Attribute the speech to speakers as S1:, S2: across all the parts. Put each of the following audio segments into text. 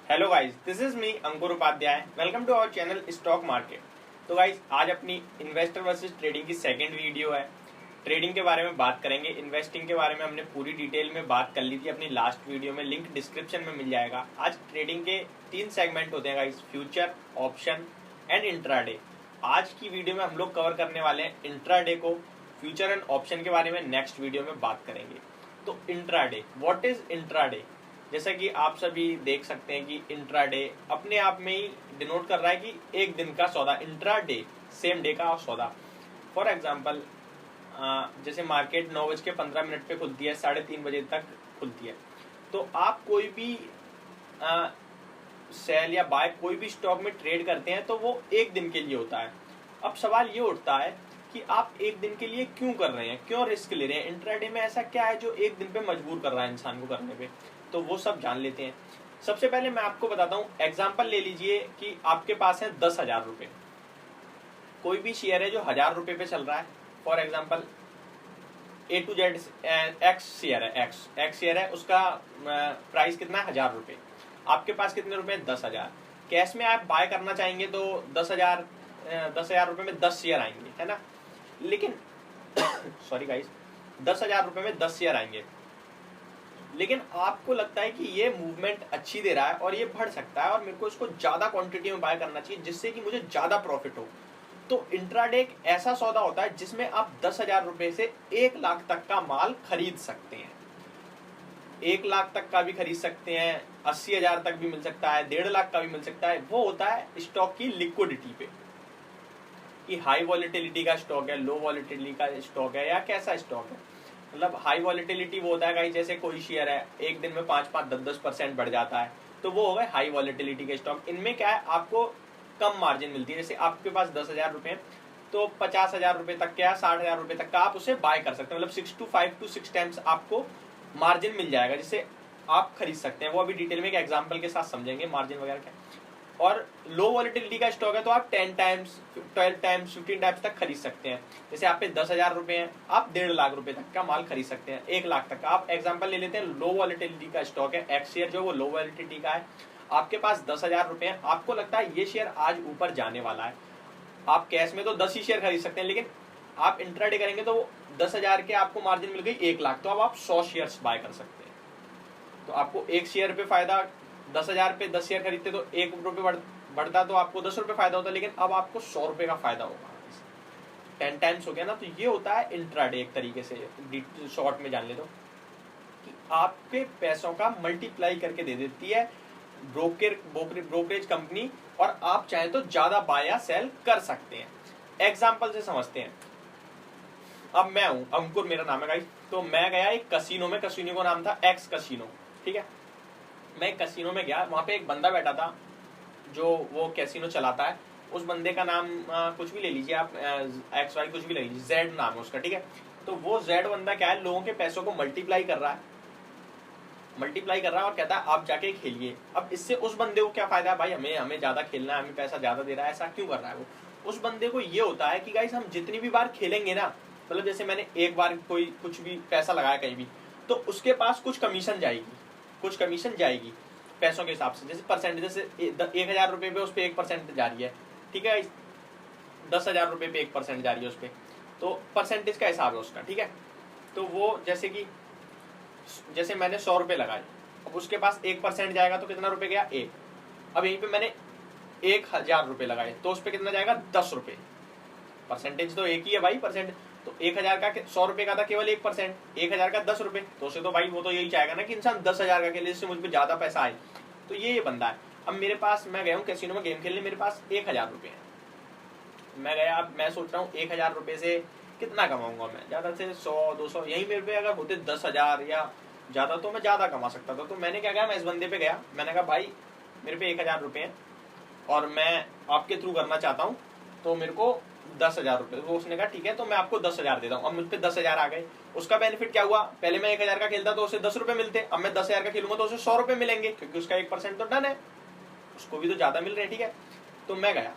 S1: Hello guys, this is me Ankur Upadhyay. Welcome to our channel stock market. तो guys, आज अपनी investor versus trading की second video है। Trading के बारे में बात करेंगे। इन्वेस्टिंग के बारे में हमने पूरी डिटेल में बात कर ली थी अपनी लास्ट वीडियो में, लिंक डिस्क्रिप्शन में मिल जाएगा। आज ट्रेडिंग के 3 सेगमेंट होते हैं guys, future, option and intraday. आज की वीडियो में हम लोग कवर करने वाले हैं इंट्राडे को। फ्यूचर एंड ऑप्शन के बारे में नेक्स्ट वीडियो में बात करेंगे। तो इंट्राडे, व्हाट इज इंट्राडे? जैसा कि आप सभी देख सकते हैं कि इंट्राडे अपने आप में ही डिनोट कर रहा है कि एक दिन का सौदा। इंट्राडे सेम डे का सौदा। फॉर एग्जांपल, जैसे मार्केट 9:15 पे खुलती है, 3:30 बजे तक खुलती है। तो आप कोई भी सेल या बाय कोई भी स्टॉक में ट्रेड करते हैं तो वो एक दिन के लिए होता है। अब सवाल ये उठता है कि आप एक दिन के लिए क्यों कर रहे हैं, क्यों रिस्क ले रहे हैं? इंट्राडे में ऐसा क्या है जो एक दिन पे मजबूर कर रहा है इंसान को करने पे? तो वो सब जान लेते हैं। सबसे पहले मैं आपको बताता हूँ, एग्जाम्पल ले लीजिए कि आपके पास है 10,000 रुपए। कोई भी शेयर है जो 1,000 रुपए पे चल रहा है। For example A to Z x share है, एक्स शेयर है, उसका प्राइस कितना है? 1,000 रुपए। आपके पास कितने रुपए? 10,000। कैश में आप बाय करना चाहेंगे तो 10,000 रुपए में 10 शेयर आएंगे, है ना? लेकिन सॉरी गाइस, 10,000 रुपए में 10 शेयर आएंगे। लेकिन आपको लगता है कि ये मूवमेंट अच्छी दे रहा है और ये बढ़ सकता है और मेरे को इसको ज्यादा क्वांटिटी में बाय करना चाहिए जिससे कि मुझे ज्यादा प्रॉफिट हो। तो इंट्राडे एक ऐसा सौदा होता है जिसमें आप 10,000 रुपए से 1 लाख तक का माल खरीद सकते हैं। 1 लाख तक का भी खरीद सकते हैं, 80,000 तक भी मिल सकता है, 1.5 लाख का भी मिल सकता है। वो होता है स्टॉक की लिक्विडिटी पे, कि हाई वॉलेटिलिटी का स्टॉक है, लो वॉलेटिलिटी का स्टॉक है, या कैसा स्टॉक है। मतलब हाई वॉलेटिलिटी वो होता है गाइस, जैसे कोई शेयर है एक दिन में 5-5, 10-10% बढ़ जाता है, तो वो हो गए हाई वॉलेटिलिटी के स्टॉक। इनमें क्या है, आपको कम मार्जिन मिलती है। जैसे आपके पास 10,000 रुपए, तो 50,000 रुपए तक क्या, 60,000 रुपए तक का आप उसे बाय कर सकते हैं। मतलब 5 to 6 टाइम्स आपको मार्जिन मिल जाएगा जिससे आप खरीद सकते हैं। वो अभी डिटेल में एक एग्जाम्पल के साथ समझेंगे मार्जिन वगैरह क्या। और लो वॉलेटिलिटी का स्टॉक है तो आप 10 टाइम्स, 12 टाइम्स, 15 टाइम्स तक खरीद सकते हैं। जैसे आप पे 10,000 रुपए हैं, आप 1.5 लाख रुपए तक का माल खरीद सकते हैं, 1 लाख तक का। आप एग्जांपल ले लेते हैं, लो वॉलेटिलिटी का स्टॉक है, एक्स शेयर जो वो लो वॉलेटिलिटी का है। आपके पास 10,000 रुपए हैं, आपको लगता है ये शेयर आज ऊपर जाने वाला है। आप कैश में तो 10 ही शेयर खरीद सकते हैं, लेकिन आप इंट्राडे करेंगे तो 10,000 के आपको मार्जिन मिल गई 1 लाख, तो अब आप 100 शेयर बाय कर सकते हैं। तो आपको एक शेयर पे फायदा, 10,000 पे 10 शेयर खरीदते तो 1 रुपए बढ़ता, तो आपको 10 रुपए फायदा होता, लेकिन अब आपको 100 रुपए का फायदा होगा। 10 टाइम्स हो गया ना। तो ये होता है इंट्राडे। एक तरीके से शॉर्ट में जान ले तो, कि आपके पैसों का मल्टीप्लाई करके दे देती है ब्रोकरेज कंपनी, और आप चाहे तो ज्यादा बाय या सेल कर सकते हैं। एग्जाम्पल से समझते हैं। अब मैं हूं अंकुर, मेरा नाम है गाइस। तो मैं गया एक कसिनो में, कसिनो का नाम था एक्स कसिनो, ठीक है। मैं एक कसिनो में गया, वहां पे एक बंदा बैठा था जो वो कैसीनो चलाता है। उस बंदे का नाम कुछ भी ले लीजिए आप, एक्स वाई कुछ भी ले लीजिए, जेड नाम है उसका, ठीक है। तो वो जेड बंदा क्या है, लोगों के पैसों को मल्टीप्लाई कर रहा है और कहता है आप जाके खेलिए। अब इससे उस बंदे को क्या फायदा है? भाई हमें ज्यादा खेलना है, हमें पैसा ज्यादा दे रहा है, ऐसा क्यों कर रहा है वो? उस बंदे को ये होता है कि गाइस हम जितनी भी बार खेलेंगे ना, मतलब जैसे मैंने एक बार कोई कुछ भी पैसा लगाया कहीं भी, तो उसके पास कुछ कमीशन जाएगी पैसों के हिसाब से। जैसे परसेंटेज, जैसे 1,000 रुपए पे उस पर 1% जा रही है, ठीक है। 10,000 रुपए पे 1% जा रही है उस पर, तो परसेंटेज का हिसाब है उसका, ठीक है। तो वो जैसे मैंने 100 रुपए लगाए, अब उसके पास 1% जाएगा तो कितना रुपए गया? 1। अब यहीं पे मैंने 1,000 रुपए लगाए तो उस पर कितना जाएगा? 10 रुपए। परसेंटेज तो एक ही है भाई, परसेंट तो 1,000 का 100 रुपए का था केवल 1%, 1,000 का 10 रुपए, तो उसे तो भाई वो तो यही चाहेगा ना कि इंसान 10,000 का खेले जिससे मुझ पर ज्यादा पैसा आए। तो ये बंदा है। अब मेरे पास, मैं गया हूँ कैसीनो में गेम खेलने, मेरे पास 1,000 रुपए है। मैं गया, अब मैं सोच रहा हूँ 1,000 रुपए से कितना कमाऊंगा मैं? ज्यादा से 100-200, यहीं मेरे पे अगर होते 10,000 या ज्यादा तो मैं ज्यादा कमा सकता था। तो मैंने क्या किया, मैं इस बंदे पे गया, मैंने कहा भाई मेरे पे 1,000 रुपए है और मैं आपके थ्रू करना चाहता हूँ, तो मेरे को 10,000 रुपए। वो उसने कहा ठीक है, तो मैं आपको 10,000 देता हूँ। अब मुझ पे 10,000 आ गए। उसका बेनिफिट क्या हुआ? पहले मैं 1,000 का खेलता तो उसे 10 रुपए मिलते, अब मैं 10,000 का खेलूंगा तो उसे 100 रुपए मिलेंगे, क्योंकि उसका 1% तो डन है, उसको भी तो ज्यादा मिल रहे हैं, ठीक है। तो मैं गया,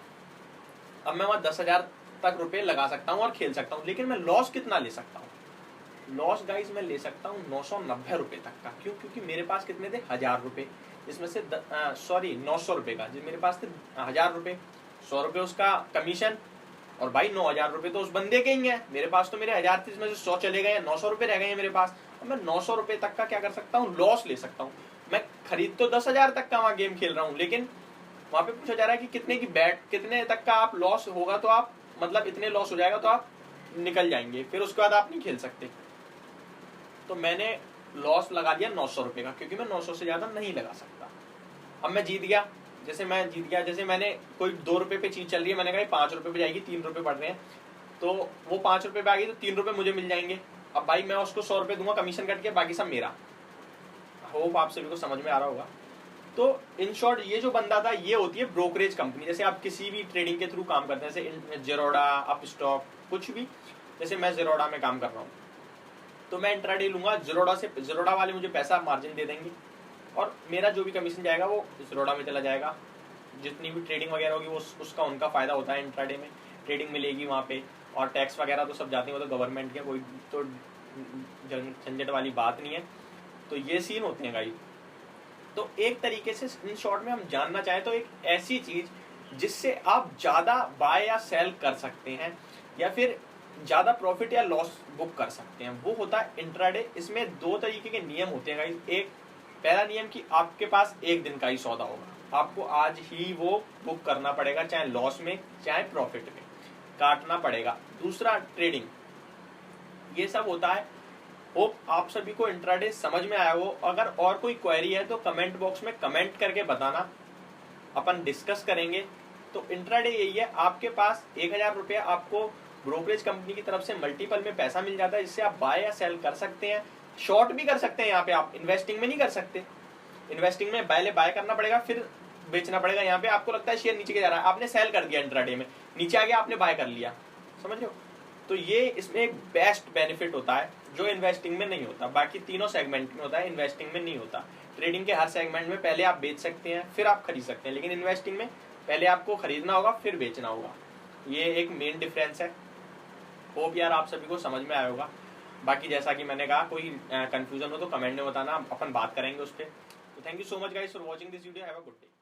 S1: अब मैं वहां 10,000 तक रुपए लगा सकता हूँ और खेल सकता हूँ, लेकिन मैं लॉस कितना ले सकता हूँ? लॉस गाइस मैं ले सकता हूँ 990 रुपए तक का। क्यों? क्योंकि मेरे पास कितने थे? 1,000 रुपए। इसमें से 900 रुपये का, जो मेरे पास थे 1000 रुपये, 100 रुपये उसका कमीशन, और भाई 9000 रुपये तो उस बंदे के ही हैं। मेरे पास तो मेरे 1000 थे, इसमें से 100 चले गए, 900 रुपये रह गए हैं मेरे पास। अब मैं 900 रुपये तक का क्या कर सकता हूँ, लॉस ले सकता हूँ। मैं खरीद तो 10,000 तक का वहाँ गेम खेल रहा हूँ, लेकिन वहाँ पे पूछा जा रहा है कि कितने की बैट, कितने तक का आप लॉस होगा तो आप, मतलब इतने लॉस हो जाएगा तो आप निकल जाएंगे, फिर उसके बाद आप नहीं खेल सकते। तो मैंने लॉस लगा दिया 900 रुपये का, क्योंकि मैं 900 से ज्यादा नहीं लगा सकता। अब मैं जीत गया, जैसे मैंने कोई 2 रुपये पे चीज चल रही है, मैंने कहा 5 रुपये पे जाएगी, 3 रुपये बढ़ रहे हैं, तो वो 5 रुपये पे आ गई तो 3 रुपये मुझे मिल जाएंगे। अब भाई मैं उसको 100 रुपये दूंगा कमीशन कट के, बाकी सब मेरा। होप आप सभी को समझ में आ रहा होगा। तो इन शॉर्ट ये जो बंदा था, ये होती है ब्रोकरेज कंपनी। जैसे आप किसी भी ट्रेडिंग के थ्रू काम करते हैं, जैसे जेरोडा, अपस्टॉक, कुछ भी, जैसे मैं जेरोडा में काम कर रहा हूँ, तो मैं इंट्राडे लूंगा जेरोडा से, जेरोडा वाले मुझे पैसा मार्जिन दे देंगे और मेरा जो भी कमीशन जाएगा वो जेरोडा में चला जाएगा। जितनी भी ट्रेडिंग वगैरह होगी वो उसका उनका फायदा होता है, इंट्राडे में ट्रेडिंग मिलेगी वहाँ पे, और टैक्स वगैरह तो सब जाते हैं, वो तो गवर्नमेंट के, कोई तो झंझट वाली बात नहीं है। तो ये सीन होते हैं गाइस। तो एक तरीके से इन शॉर्ट में हम जानना चाहें तो एक ऐसी चीज जिससे आप ज्यादा बाय या सेल कर सकते हैं, या फिर ज्यादा प्रॉफिट या लॉस बुक कर सकते हैं, वो होता है इंट्राडे। इसमें 2 तरीके के नियम होते हैं गाइस। एक पहला नियम कि आपके पास एक दिन का ही सौदा होगा, आपको आज ही वो बुक करना पड़ेगा, चाहे लॉस में चाहे प्रॉफिट में काटना पड़ेगा। दूसरा ट्रेडिंग, ये सब होता है। होप आप सभी को इंट्राडे समझ में आया हो। अगर और कोई क्वेरी है तो कमेंट बॉक्स में कमेंट करके बताना, अपन डिस्कस करेंगे। तो इंट्राडे यही है, आपके पास 1000 रुपया आपको ब्रोकरेज कंपनी की तरफ से मल्टीपल में पैसा मिल जाता है, जिससे आप बाय या सेल कर सकते हैं, शॉर्ट भी कर सकते हैं। यहाँ पे आप इन्वेस्टिंग में नहीं कर सकते, इन्वेस्टिंग में पहले बाय करना पड़ेगा फिर बेचना पड़ेगा। यहाँ पे आपको लगता है शेयर नीचे जा रहा है, आपने सेल कर दिया इंट्राडे में, नीचे आ गया आपने बाय कर लिया, समझ रहे हो। तो ये इसमें एक बेस्ट बेनिफिट होता है जो इन्वेस्टिंग में नहीं होता। बाकी तीनों सेगमेंट में होता है, इन्वेस्टिंग में नहीं होता। ट्रेडिंग के हर सेगमेंट में पहले आप बेच सकते हैं फिर आप खरीद सकते हैं, लेकिन इन्वेस्टिंग में पहले आपको खरीदना होगा फिर बेचना होगा। ये एक मेन डिफरेंस है। होप यार आप सभी को समझ में आया होगा। बाकी जैसा कि मैंने कहा, कोई कंफ्यूजन हो तो कमेंट में बताना, अपन बात करेंगे उस पर। तो thank you so much guys for watching this video. Have a good day.